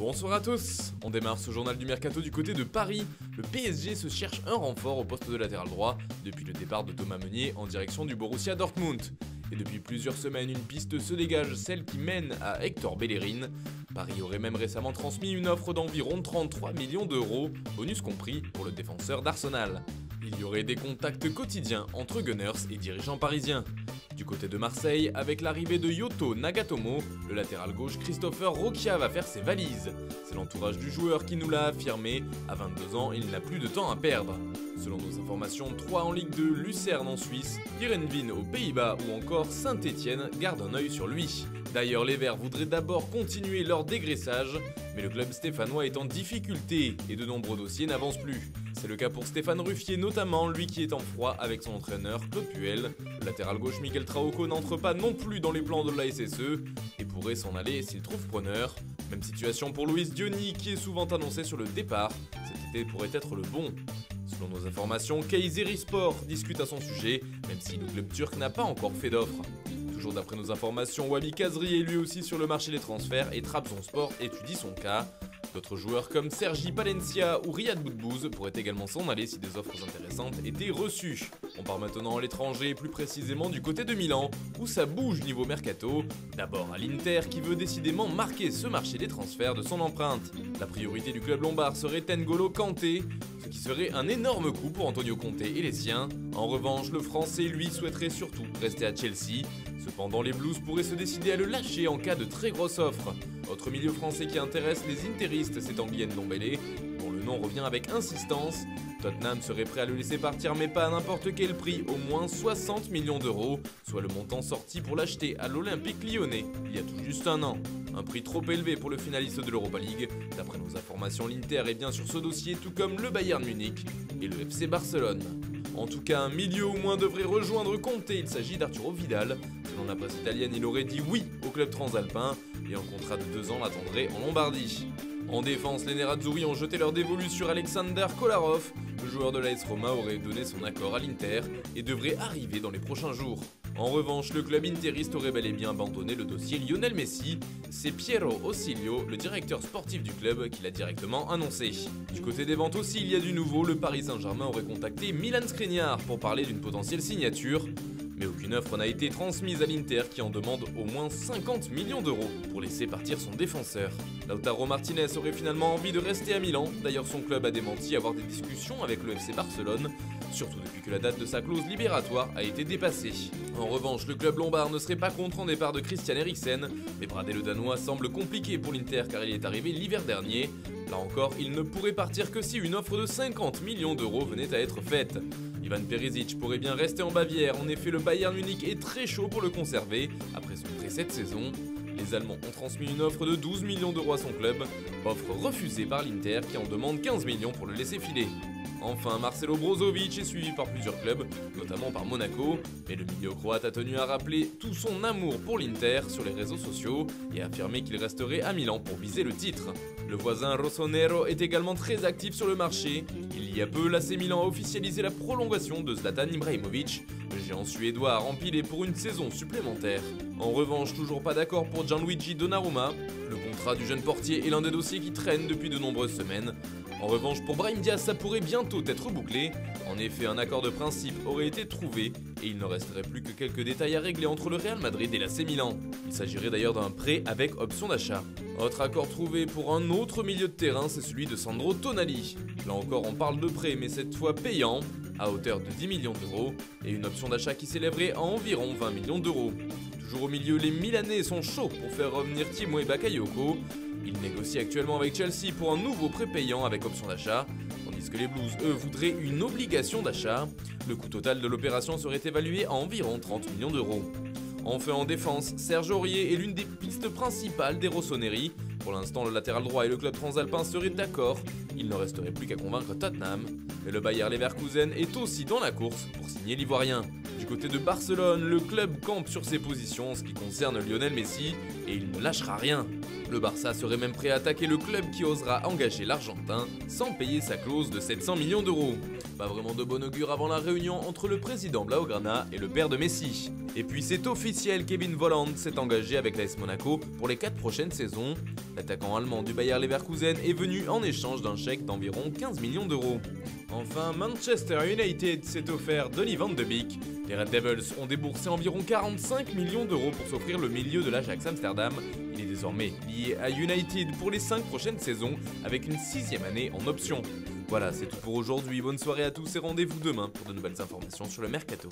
Bonsoir à tous. On démarre ce journal du mercato du côté de Paris. Le PSG se cherche un renfort au poste de latéral droit depuis le départ de Thomas Meunier en direction du Borussia Dortmund. Et depuis plusieurs semaines, une piste se dégage, celle qui mène à Hector Bellerin. Paris aurait même récemment transmis une offre d'environ 33 millions d'euros, bonus compris, pour le défenseur d'Arsenal. Il y aurait des contacts quotidiens entre Gunners et dirigeants parisiens. Du côté de Marseille, avec l'arrivée de Yoto Nagatomo, le latéral gauche Christopher Roquia va faire ses valises. C'est l'entourage du joueur qui nous l'a affirmé, à 22 ans, il n'a plus de temps à perdre. Selon nos informations, 3 en Ligue 2, Lucerne en Suisse, Heerenveen aux Pays-Bas ou encore Saint-Étienne gardent un œil sur lui. D'ailleurs, les Verts voudraient d'abord continuer leur dégraissage, mais le club stéphanois est en difficulté et de nombreux dossiers n'avancent plus. C'est le cas pour Stéphane Ruffier notamment, lui qui est en froid avec son entraîneur Claude Puel. Le latéral gauche Miguel Traoco n'entre pas non plus dans les plans de la SSE et pourrait s'en aller s'il trouve preneur. Même situation pour Luis Diony qui est souvent annoncé sur le départ, cet été pourrait être le bon. Selon nos informations, Kayserispor discute à son sujet, même si le club turc n'a pas encore fait d'offre. Toujours d'après nos informations, Wabi Kazri est lui aussi sur le marché des transferts et Trabzonspor étudie son cas. D'autres joueurs comme Sergi Palencia ou Riyad Boudbouz pourraient également s'en aller si des offres intéressantes étaient reçues. On part maintenant à l'étranger, plus précisément du côté de Milan, où ça bouge niveau mercato. D'abord à l'Inter qui veut décidément marquer ce marché des transferts de son empreinte. La priorité du club lombard serait N'Golo Kanté, ce qui serait un énorme coup pour Antonio Conte et les siens. En revanche, le Français lui souhaiterait surtout rester à Chelsea. Cependant, les Blues pourraient se décider à le lâcher en cas de très grosse offre. Autre milieu français qui intéresse les interistes, c'est Tanguy Ndombele, dont le nom revient avec insistance. Tottenham serait prêt à le laisser partir, mais pas à n'importe quel prix, au moins 60 millions d'euros, soit le montant sorti pour l'acheter à l'Olympique lyonnais il y a tout juste un an. Un prix trop élevé pour le finaliste de l'Europa League. D'après nos informations, l'Inter est bien sur ce dossier, tout comme le Bayern Munich et le FC Barcelone. En tout cas, un milieu au moins devrait rejoindre Conte, il s'agit d'Arturo Vidal. Selon la presse italienne, il aurait dit oui au club transalpin et un contrat de 2 ans l'attendrait en Lombardie. En défense, les Nerazzurri ont jeté leur dévolu sur Alexander Kolarov. Le joueur de l'AS Roma aurait donné son accord à l'Inter et devrait arriver dans les prochains jours. En revanche, le club interiste aurait bel et bien abandonné le dossier Lionel Messi. C'est Piero Ossilio, le directeur sportif du club, qui l'a directement annoncé. Du côté des ventes aussi, il y a du nouveau. Le Paris Saint-Germain aurait contacté Milan Skriniar pour parler d'une potentielle signature. Mais aucune offre n'a été transmise à l'Inter qui en demande au moins 50 millions d'euros pour laisser partir son défenseur. Lautaro Martinez aurait finalement envie de rester à Milan. D'ailleurs, son club a démenti avoir des discussions avec le FC Barcelone, surtout depuis que la date de sa clause libératoire a été dépassée. En revanche, le club lombard ne serait pas contre un départ de Christian Eriksen, mais brader le Danois semble compliqué pour l'Inter car il est arrivé l'hiver dernier. Là encore, il ne pourrait partir que si une offre de 50 millions d'euros venait à être faite. Ivan Perisic pourrait bien rester en Bavière, en effet le Bayern Munich est très chaud pour le conserver après son prêt cette saison. Les Allemands ont transmis une offre de 12 millions d'euros à son club, offre refusée par l'Inter qui en demande 15 millions pour le laisser filer. Enfin, Marcelo Brozovic est suivi par plusieurs clubs, notamment par Monaco, mais le milieu croate a tenu à rappeler tout son amour pour l'Inter sur les réseaux sociaux et a affirmé qu'il resterait à Milan pour viser le titre. Le voisin rossonero est également très actif sur le marché. Il y a peu, l'AC Milan a officialisé la prolongation de Zlatan Ibrahimovic. Le géant suédois a rempilé pour une saison supplémentaire. En revanche, toujours pas d'accord pour Gianluigi Donnarumma. Le contrat du jeune portier est l'un des dossiers qui traînent depuis de nombreuses semaines. En revanche, pour Brahim Diaz, ça pourrait bientôt être bouclé. En effet, un accord de principe aurait été trouvé et il ne resterait plus que quelques détails à régler entre le Real Madrid et l'AC Milan. Il s'agirait d'ailleurs d'un prêt avec option d'achat. Autre accord trouvé pour un autre milieu de terrain, c'est celui de Sandro Tonali. Là encore, on parle de prêt, mais cette fois payant, à hauteur de 10 millions d'euros, et une option d'achat qui s'élèverait à environ 20 millions d'euros. Toujours au milieu, les Milanais sont chauds pour faire revenir Timo Bakayoko. Ils négocient actuellement avec Chelsea pour un nouveau prêt payant avec option d'achat, tandis que les Blues, eux, voudraient une obligation d'achat. Le coût total de l'opération serait évalué à environ 30 millions d'euros. Enfin en défense, Serge Aurier est l'une des pistes principales des Rossoneri. Pour l'instant, le latéral droit et le club transalpin seraient d'accord. Il ne resterait plus qu'à convaincre Tottenham. Mais le Bayer Leverkusen est aussi dans la course pour signer l'Ivoirien. Du côté de Barcelone, le club campe sur ses positions en ce qui concerne Lionel Messi et il ne lâchera rien. Le Barça serait même prêt à attaquer le club qui osera engager l'Argentin sans payer sa clause de 700 millions d'euros. Pas vraiment de bon augure avant la réunion entre le président Blaugrana et le père de Messi. Et puis c'est officiel, Kevin Volland s'est engagé avec l'AS Monaco pour les 4 prochaines saisons. L'attaquant allemand du Bayer Leverkusen est venu en échange d'un chèque d'environ 15 millions d'euros. Enfin, Manchester United s'est offert Donny van de Beek. Les Red Devils ont déboursé environ 45 millions d'euros pour s'offrir le milieu de l'Ajax Amsterdam. Il est désormais lié à United pour les 5 prochaines saisons avec une 6e année en option. Voilà, c'est tout pour aujourd'hui. Bonne soirée à tous et rendez-vous demain pour de nouvelles informations sur le Mercato.